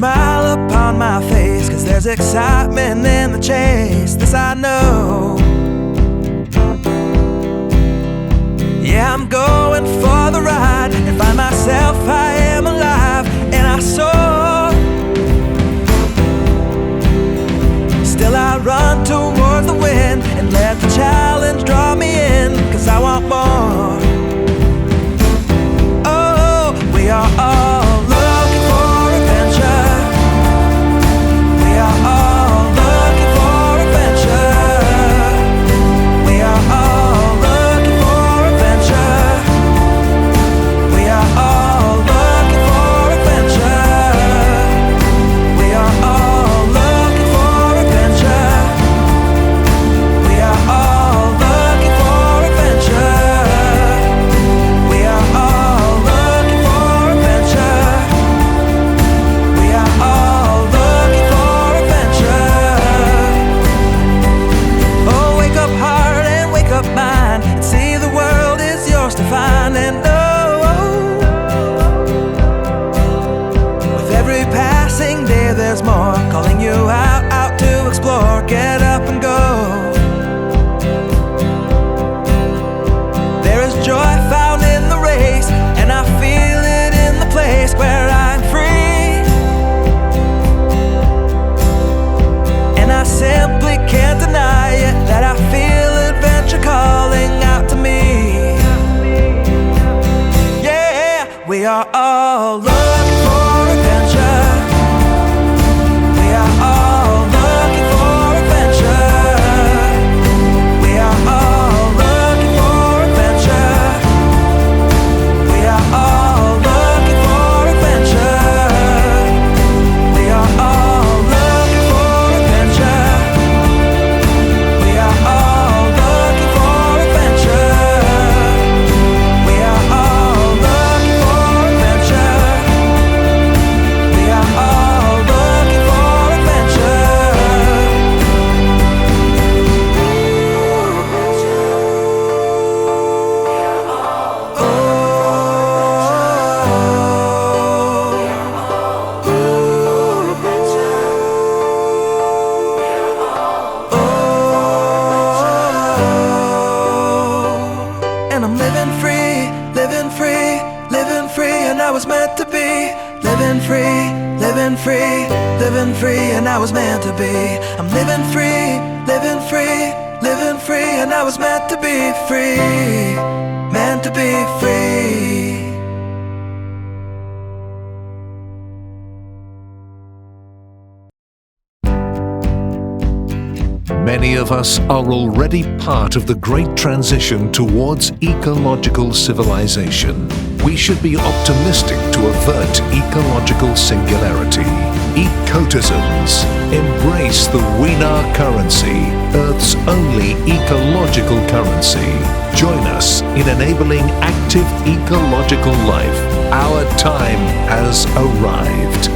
smile upon my face, 'cause there's excitement in the chase, this I know. Yeah, I'm going for the ride and find myself I am alive, and I soar. Still I run towards the wind and let the challenge draw me in, 'cause I want more. Oh, we are all looking for adventure. We are all looking for adventure. We are all looking for adventure. We are all looking for adventure. We are all looking for adventure. We are all looking for adventure. We are all looking for adventure. We are all looking for adventure. Oh, wake up heart and wake up mind, and see the world is yours to find. And oh, with every passing day there's more, calling you out to explore. Get up and go. There is joy found in the race, and I feel it in the place where I'm free. And I simply can't deny it, that I feel adventure calling out to me. Yeah, we are all looking for adventure. We are all looking for adventure. We are all looking for adventure. We are all looking for adventure. We are all looking for adventure. We are all looking for adventure. We are all looking for adventure. We are all looking for And I'm living free, living free, living free, and I was meant to be. Living free, living free, living free, and I was meant to be. I'm living free, living free, living free, and I was meant to be free, meant to be free. Many of us are already part of the great transition towards ecological civilization. We should be optimistic to avert ecological singularity. Ecotizenship. Embrace the WENATR currency, Earth's only ecological currency. Join us in enabling active ecological life. Our time has arrived.